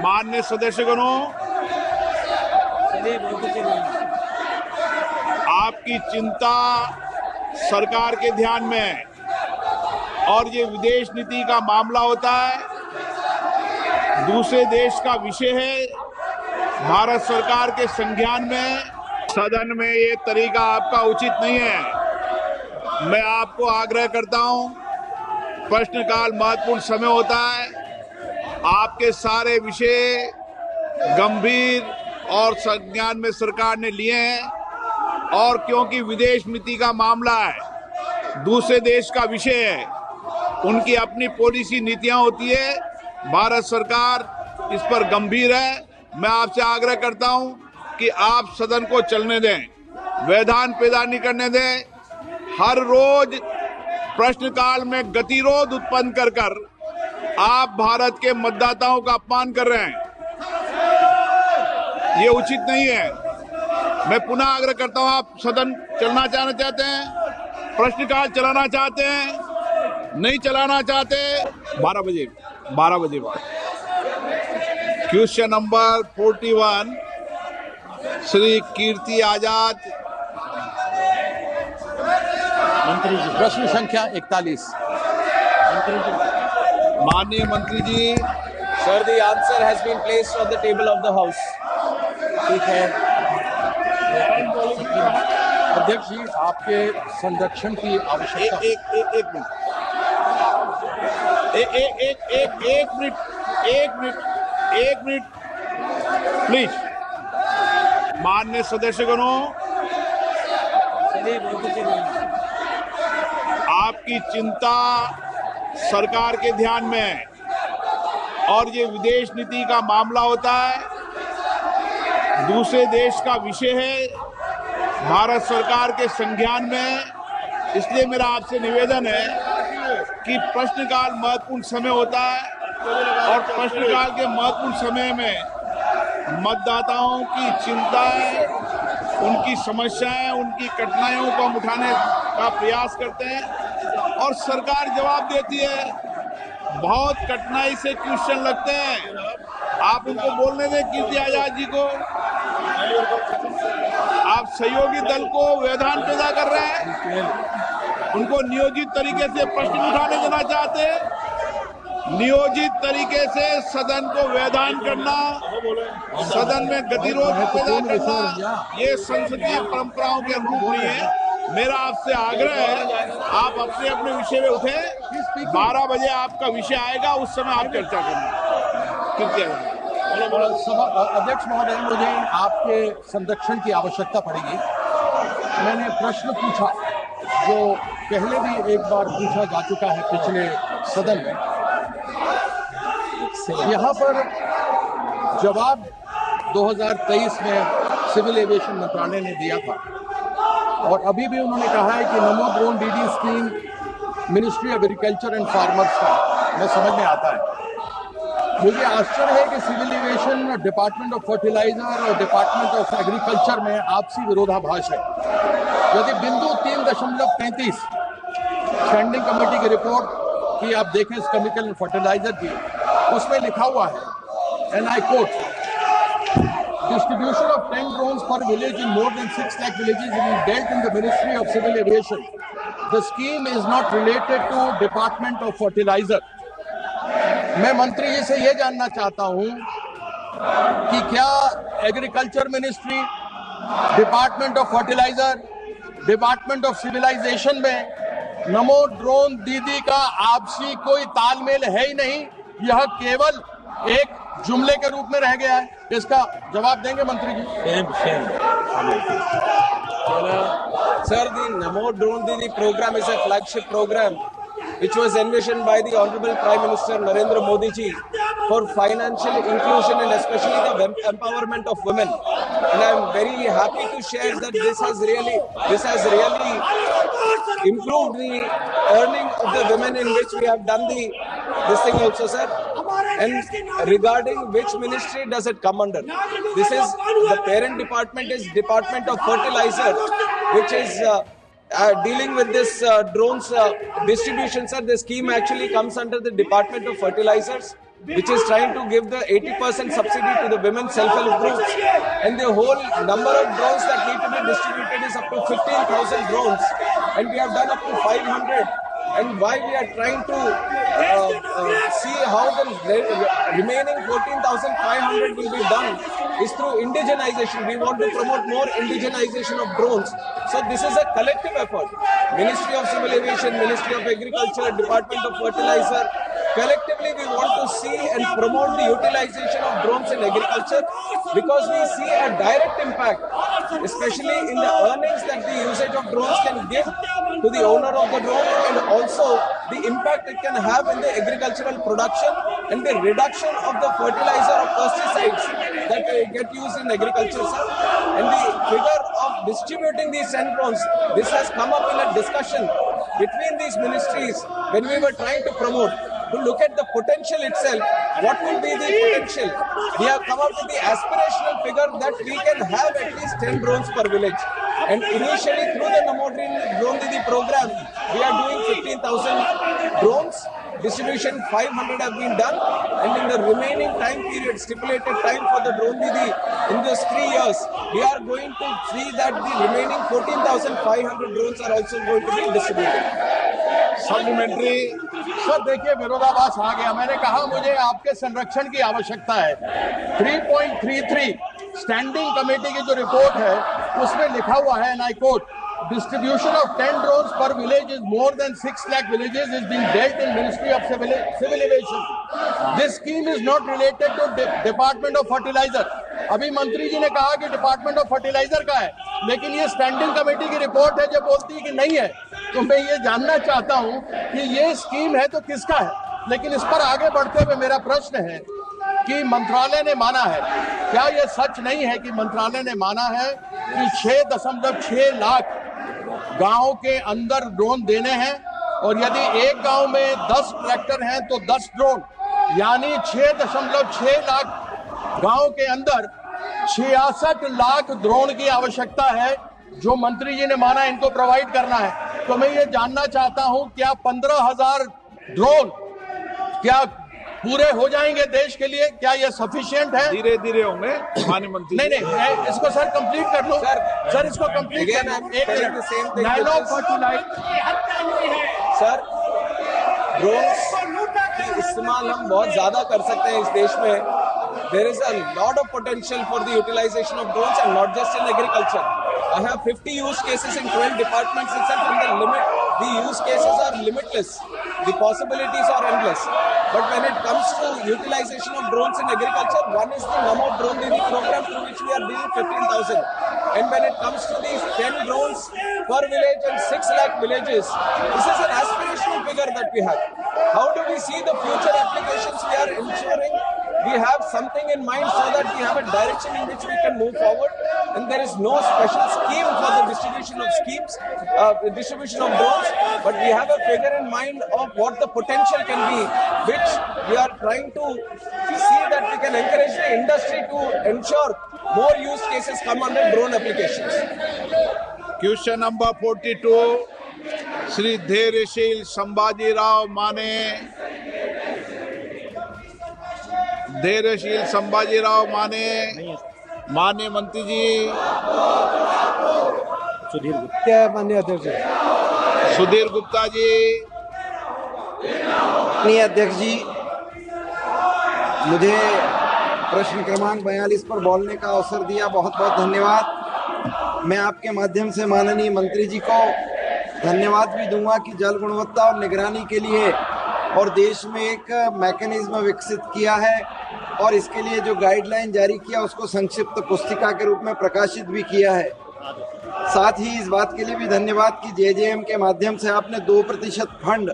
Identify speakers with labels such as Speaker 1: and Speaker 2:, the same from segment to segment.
Speaker 1: माननीय सदस्यगणों, आपकी चिंता सरकार के ध्यान में है और ये विदेश नीति का मामला होता है, दूसरे देश का विषय है, भारत सरकार के संज्ञान में। सदन में ये तरीका आपका उचित नहीं है। मैं आपको आग्रह करता हूं, प्रश्नकाल महत्वपूर्ण समय होता है, आपके सारे विषय गंभीर और संज्ञान में सरकार ने लिए हैं और क्योंकि विदेश नीति का मामला है, दूसरे देश का विषय है, उनकी अपनी पॉलिसी नीतियां होती है, भारत सरकार इस पर गंभीर है। मैं आपसे आग्रह करता हूं कि आप सदन को चलने दें, व्यवधान पैदा नहीं करने दें। हर रोज प्रश्नकाल में गतिरोध उत्पन्न कर आप भारत के मतदाताओं का अपमान कर रहे हैं, ये उचित नहीं है। मैं पुनः आग्रह करता हूं, आप सदन चलना चाहते हैं, प्रश्नकाल चलाना चाहते हैं, नहीं चलाना चाहते, 12 बजे बाद। Question number 41 Shri Kirti Azad.
Speaker 2: मंत्री जी, प्रश्न संख्या 41।
Speaker 1: माननीय मंत्री जी।
Speaker 3: Sir, the answer has been placed on the table of the house.
Speaker 2: ठीक है अध्यक्ष जी, आपके संरक्षण की आवश्यकता।
Speaker 1: एक मिनट प्लीज। माननीय सदस्यगणों, आपकी चिंता सरकार के ध्यान में है और ये विदेश नीति का मामला होता है, दूसरे देश का विषय है, भारत सरकार के संज्ञान में। इसलिए मेरा आपसे निवेदन है कि प्रश्नकाल महत्वपूर्ण समय होता है और प्रश्नकाल के महत्वपूर्ण समय में मतदाताओं की चिंताएं, उनकी समस्याएं, उनकी कठिनाइयों को हम उठाने का प्रयास करते हैं और सरकार जवाब देती है। बहुत कठिनाई से क्वेश्चन लगते हैं, आप उनको बोलने दें कीर्ति आजाद जी को। आप सहयोगी दल को व्यवधान पैदा कर रहे हैं, उनको नियोजित तरीके से प्रश्न उठाने देना चाहते हैं। नियोजित तरीके से सदन को व्यवधान करना, सदन में गतिरोध पैदा करना, ये संसदीय परंपराओं के अनुरूप नहीं है। मेरा आपसे आग्रह है, आप अपने अपने विषय में उठे, 12 बजे आपका विषय आएगा, उस समय आप चर्चा करना। कृपया
Speaker 2: अध्यक्ष महोदय, मुझे आपके संरक्षण की आवश्यकता पड़ेगी। मैंने प्रश्न पूछा जो पहले भी एक बार पूछा जा चुका है पिछले सदन में। यहाँ पर जवाब 2023 में सिविल एविएशन मंत्रालय ने दिया था और अभी भी उन्होंने कहा है कि नमो ड्रोन दीदी scheme ministry of agriculture and farmers का मैं समझ में आता है। मुझे आश्चर्य है कि civil aviation, department of fertilizer और डिपार्टमेंट ऑफ एग्रीकल्चर में आपसी विरोधाभास है। यदि बिंदु 3.35 स्टैंडिंग कमेटी की रिपोर्ट की आप देखें, इस केमिकल एंड फर्टिलाइजर की, उसमें लिखा हुआ है, and I quote, distribution of 10 drones per village in more than 6 lakh villages is dealt in the Ministry of Civil Aviation. The scheme is not related to Department of Fertilizer. मैं मंत्री जी से ये जानना चाहता हूं कि क्या agriculture ministry, department of fertilizer, department of civilization में नमो ड्रोन दीदी का आपसी कोई तालमेल है ही नहीं, यह केवल एक जुमले के रूप में रह गया है? इसका जवाब देंगे मंत्री जी?
Speaker 3: Sir, the Namo Drone Didi program is a flagship program which was envisioned by the Honorable Prime Minister Narendra Modi ji for financial inclusion and especially the empowerment of women. And I am very happy to share that this has really improved the earning of the women, in which we have done this thing also, sir. And regarding which ministry does it come under? This is the parent department is Department of Fertilizer, which is dealing with this drones distribution, sir. The scheme actually comes under the Department of Fertilizers, which is trying to give the 80% subsidy to the women self-help groups. And the whole number of drones that need to be distributed is up to 15,000 drones. And we have done up to 500. And why we are trying to see how the remaining 14,500 will be done is through indigenization. We want to promote more indigenization of drones. So this is a collective effort. Ministry of Civil Aviation, Ministry of Agriculture, Department of Fertilizer. Collectively, we want to see and promote the utilization of drones in agriculture because we see a direct impact, especially in the earnings that the usage of drones can give to the owner of the drone, and also the impact it can have in the agricultural production and the reduction of the fertilizer or pesticides that get used in agriculture, sir. And the figure of distributing these 10 drones, this has come up in a discussion between these ministries when we were trying to promote. To look at the potential itself, what will be the potential? We have come up with the aspirational figure that we can have at least 10 drones per village. And initially through the Namo Drone Didi program, we are doing 15,000 drones. Distribution 500 have been done, and in the remaining time period, stipulated time for the Drone Didi in those 3 years, we are going to see that the remaining 14,500 drones are also going to be distributed.
Speaker 1: Supplementary.
Speaker 2: Sir देखिए, विरोधाभास आ गया। मैंने कहा मुझे आपके संरक्षण की आवश्यकता है। 3.33 स्टैंडिंग कमेटी की जो रिपोर्ट है उसमें लिखा हुआ है, and I quote, distribution of 10 drones per village is more than 6 lakh villages is being dealt in Ministry of Civil Aviation. This scheme is not related to Department of Fertilizer. अभी मंत्री जी ने कहा कि डिपार्टमेंट ऑफ फर्टिलाइजर का है, लेकिन ये standing committee की रिपोर्ट है जो बोलती है कि नहीं है। तो मैं ये जानना चाहता हूं कि ये स्कीम है तो किसका है। लेकिन इस पर आगे बढ़ते हुए मेरा प्रश्न है कि मंत्रालय ने माना है, क्या यह सच नहीं है कि मंत्रालय ने माना है कि 6.6 लाख गांव के अंदर ड्रोन देने हैं, और यदि एक गांव में 10 ट्रैक्टर हैं तो 10 ड्रोन, यानी 6.6 लाख गांव के अंदर 66 लाख ड्रोन की आवश्यकता है जो मंत्री जी ने माना इनको प्रोवाइड करना है। तो मैं ये जानना चाहता हूं, क्या 15,000 ड्रोन क्या पूरे हो जाएंगे देश के लिए? क्या ये सफिशिएंट है?
Speaker 1: धीरे धीरे होंगे माननीय मंत्री।
Speaker 2: नहीं, मैं इसको सर कंप्लीट कर लूं। सर इसको कंप्लीट कर लूं। एक minute, nano fertilizer.
Speaker 3: Sir, drones का इस्तेमाल हम बहुत ज्यादा कर सकते हैं इस देश में। There is a lot of potential for the utilization of drones, and not just in agriculture. I have 50 use cases in 12 departments itself, and the use cases are limitless. The possibilities are endless. But when it comes to utilization of drones in agriculture, one is the Namo Drone Didi program through which we are dealing 15,000. And when it comes to these 10 drones per village and 6 lakh villages, this is an aspirational figure that we have. How do we see the future applications? We are ensuring we have something in mind so that we have a direction in which we can move forward, and there is no special scheme for the distribution of drones, but we have a figure in mind of what the potential can be, which we are trying to see that we can encourage the industry to ensure more use cases come under drone applications.
Speaker 1: Question number 42 Shri Dhairyasheel Sambhajirao Mane. Dhairyasheel Sambhajirao माने। माननीय मंत्री जी।
Speaker 4: सुधीर गुप्ता। माननीय अध्यक्ष जी।
Speaker 1: सुधीर गुप्ता जी।
Speaker 4: माननीय अध्यक्ष जी, मुझे प्रश्न क्रमांक 42 पर बोलने का अवसर दिया, बहुत बहुत धन्यवाद। मैं आपके माध्यम से माननीय मंत्री जी को धन्यवाद भी दूंगा कि जल गुणवत्ता और निगरानी के लिए और देश में एक मैकेनिज्म विकसित किया है, और इसके लिए जो गाइडलाइन जारी किया उसको संक्षिप्त पुस्तिका के रूप में प्रकाशित भी किया है। साथ ही इस बात के लिए भी धन्यवाद कि जेजेएम के माध्यम से आपने 2% फंड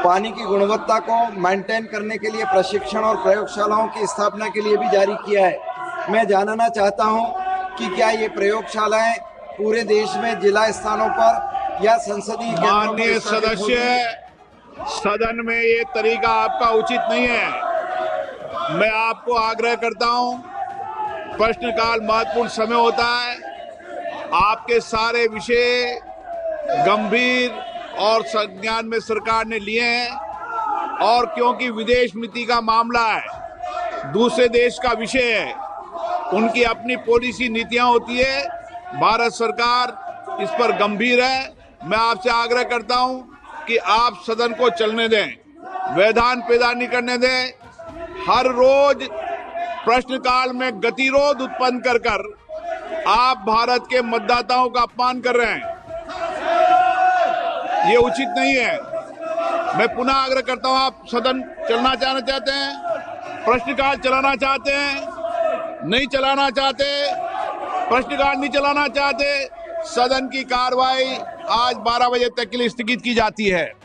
Speaker 4: पानी की गुणवत्ता को मेंटेन करने के लिए प्रशिक्षण और प्रयोगशालाओं की स्थापना के लिए भी जारी किया है। मैं जानना चाहता हूं कि क्या ये प्रयोगशालाएं पूरे देश में जिला स्थानों पर या संसदीय
Speaker 1: माननीय सदस्य, सदन में ये तरीका आपका उचित नहीं है। मैं आपको आग्रह करता हूं, प्रश्नकाल महत्वपूर्ण समय होता है, आपके सारे विषय गंभीर और संज्ञान में सरकार ने लिए हैं और क्योंकि विदेश नीति का मामला है, दूसरे देश का विषय है, उनकी अपनी पॉलिसी नीतियां होती है। भारत सरकार इस पर गंभीर है। मैं आपसे आग्रह करता हूं कि आप सदन को चलने दें, व्यवधान पैदा नहीं करने दें। हर रोज प्रश्नकाल में गतिरोध उत्पन्न कर आप भारत के मतदाताओं का अपमान कर रहे हैं। ये उचित नहीं है। मैं पुनः आग्रह करता हूं, आप सदन चलना चाहते हैं, प्रश्नकाल चलाना चाहते हैं, नहीं चलाना चाहते, प्रश्नकाल नहीं चलाना चाहते, सदन की कार्रवाई आज 12 बजे तक के लिए स्थगित की जाती है।